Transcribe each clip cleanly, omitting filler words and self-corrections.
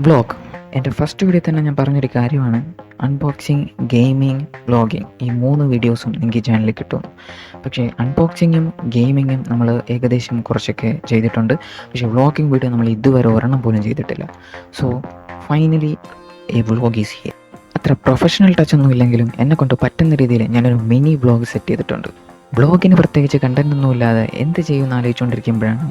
Vlog. എൻ്റെ first video തന്നെ ഞാൻ പറഞ്ഞൊരു കാര്യമാണ്, അൺബോക്സിങ്, ഗെയിമിങ്, വ്ളോഗിങ് ഈ 3 വീഡിയോസും എനിക്ക് ഈ ചാനലിൽ കിട്ടും. പക്ഷേ അൺബോക്സിങ്ങും ഗെയിമിങ്ങും നമ്മൾ ഏകദേശം കുറച്ചൊക്കെ ചെയ്തിട്ടുണ്ട്. പക്ഷേ വ്ളോഗിങ് വീഡിയോ നമ്മൾ ഇതുവരെ ഒരെണ്ണം പോലും ചെയ്തിട്ടില്ല. So finally A vlog is here. അത്ര പ്രൊഫഷണൽ ടച്ചൊന്നും ഇല്ലെങ്കിലും എന്നെക്കൊണ്ട് പറ്റുന്ന രീതിയിൽ ഞാനൊരു മിനി വ്ളോഗ് സെറ്റ് ചെയ്തിട്ടുണ്ട്. വ്ളോഗിന് പ്രത്യേകിച്ച് കണ്ടൻറ്റൊന്നും ഇല്ലാതെ എന്ത് ചെയ്യുമെന്ന് ആലോചിച്ചുകൊണ്ടിരിക്കുമ്പോഴാണ്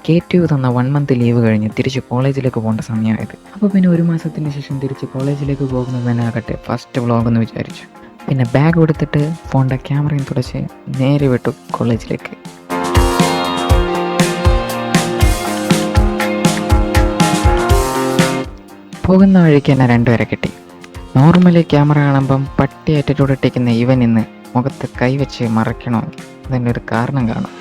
KTU തന്ന 1 മന്ത് ലീവ് കഴിഞ്ഞ് തിരിച്ച് കോളേജിലേക്ക് പോകേണ്ട സമയമായത്. അപ്പോൾ പിന്നെ 1 മാസത്തിന് ശേഷം തിരിച്ച് കോളേജിലേക്ക് പോകുന്നത് തന്നെ ആകട്ടെ ഫസ്റ്റ് വ്ളോഗെന്ന് വിചാരിച്ചു. പിന്നെ ബാഗ് എടുത്തിട്ട് ഫോണിൻ്റെ ക്യാമറയും തുടച്ച് നേരെ വിട്ടു കോളേജിലേക്ക്. പോകുന്ന വഴിക്ക് എന്നെ 2 പേരെ കിട്ടി. നോർമലി ക്യാമറ കാണുമ്പം പട്ടി ആറ്റിറ്റ്യൂഡ് ഇട്ടിരിക്കുന്ന ഇവൻ ഇന്ന് മുഖത്ത് കൈവച്ച് മറയ്ക്കണമെങ്കിൽ അതിൻ്റെ ഒരു കാരണം കാണും.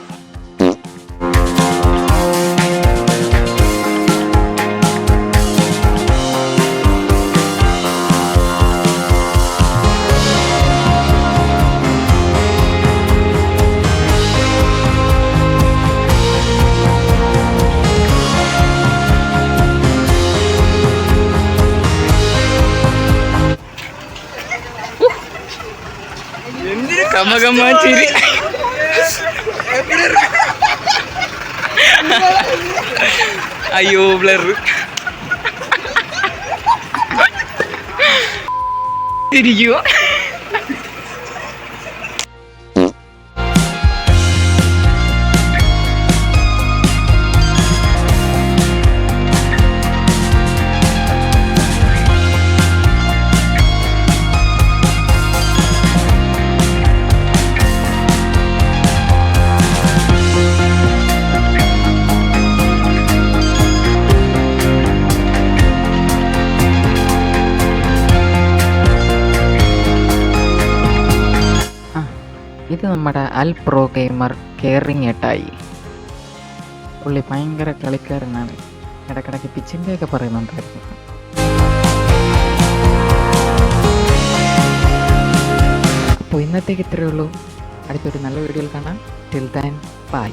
ചിരി അയ്യോ ബ്ലർ തിരിക്കുവോ. ഇത് നമ്മുടെ അൽ പ്രോ ഗെയിമർ കെയറിങ് ഏട്ടായി. പുള്ളി ഭയങ്കര കളിക്കാരനാണ്. ഇടയ്ക്കിടയ്ക്ക് പിച്ചിൻ്റെയൊക്കെ പറയുന്നുണ്ടായിരുന്നു. അപ്പോൾ ഇന്നത്തേക്ക് ഇത്രയേ ഉള്ളൂ. അടുത്തൊരു നല്ല വീഡിയോയിൽ കാണാം. Till then bye.